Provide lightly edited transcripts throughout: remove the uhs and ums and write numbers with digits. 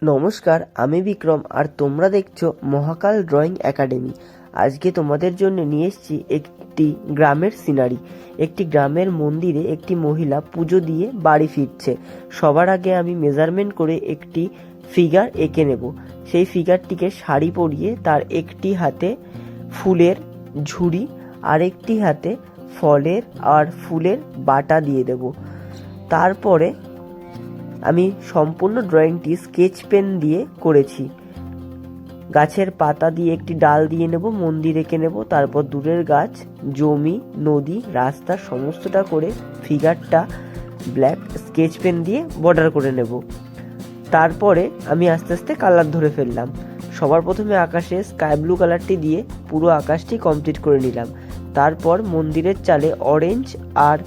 নমস্কার, আমি বিক্রম আর তোমরা দেখছো মহাকাল ড্রয়িং একাডেমি। আজকে তোমাদের জন্য নিয়ে এসেছি একটি গ্রামের সিনারি। একটি গ্রামের মন্দিরে একটি মহিলা পুজো দিয়ে বাড়ি ফিরছে। সবার আগে আমি মেজারমেন্ট করে একটি ফিগার এঁকে নেব। সেই ফিগারটিকে শাড়ি পরিয়ে তার একটি হাতে ফুলের ঝুড়ি আর একটি হাতে ফলের আর ফুলের বাটা দিয়ে দেব। তারপরে আমি সম্পূর্ণ ড্রয়িংটি স্কেচ পেন দিয়ে করেছি। গাছের পাতা দিয়ে একটি ডাল দিয়ে নেব, মন্দির এঁকে নেব, তারপর দূরের গাছ, জমি, নদী, রাস্তা সমস্তটা করে ফিগারটা ব্ল্যাক স্কেচ পেন দিয়ে বর্ডার করে নেব। তারপরে আমি আস্তে আস্তে কালার ধরে ফেললাম। সবার প্রথমে আকাশে স্কাই ব্লু কালারটি দিয়ে পুরো আকাশটি কমপ্লিট করে নিলাম। তারপর মন্দিরের চালে অরেঞ্জ আর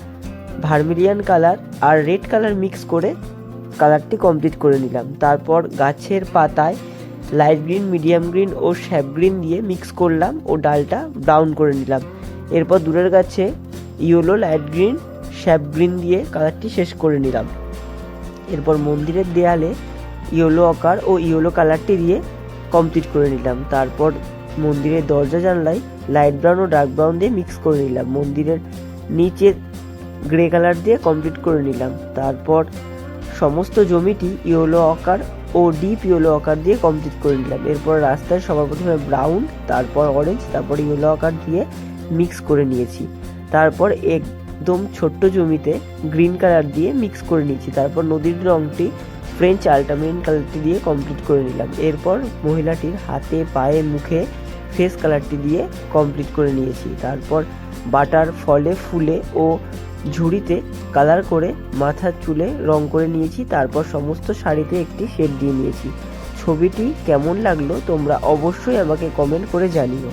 ভার্মিলিয়ান কালার আর রেড কালার মিক্স করে কালারটি কমপ্লিট করে নিলাম। তারপর গাছের পাতায় লাইট গ্রিন, মিডিয়াম গ্রিন ও শ্যাপ গ্রিন দিয়ে মিক্স করলাম ও ডালটা ব্রাউন করে নিলাম। এরপর দূরের গাছে yellow, light green, shaft green দিয়ে কালারটি শেষ করে নিলাম। এরপর মন্দিরের দেয়ালে ইয়েলো আকার ও ইয়েলো কালারটি দিয়ে কমপ্লিট করে নিলাম। তারপর মন্দিরের দরজা জানলায় লাইট ব্রাউন ও ডার্ক ব্রাউন দিয়ে মিক্স করে নিলাম। মন্দিরের নিচের গ্রে কালার দিয়ে কমপ্লিট করে নিলাম। তারপর সমস্ত জমিটি ইয়েলো আকার ও ডিপ ইয়েলো আকার দিয়ে কমপ্লিট করে নিলাম। এরপর রাস্তায় সবার প্রথমে ব্রাউন, তারপর অরেঞ্জ, তারপর ইয়েলো আকার দিয়ে মিক্স করে নিয়েছি। তারপর একদম ছোট্ট জমিতে গ্রিন কালার দিয়ে মিক্স করে নিয়েছি। তারপর নদীর রঙটি ফ্রেঞ্চ আল্টামেরিন কালারটি দিয়ে কমপ্লিট করে নিলাম। এরপর মহিলাটির হাতে, পায়ে, মুখে ফেস কালারটি দিয়ে কমপ্লিট করে নিয়েছি। তারপর বাটার, ফলে, ফুলে ও ঝুড়িতে কালার করে মাথার চুলে রং করে নিয়েছি। তারপর সমস্ত শাড়িতে একটি শেড দিয়ে নিয়েছি। ছবিটি কেমন লাগলো তোমরা অবশ্যই আমাকে কমেন্ট করে জানিও।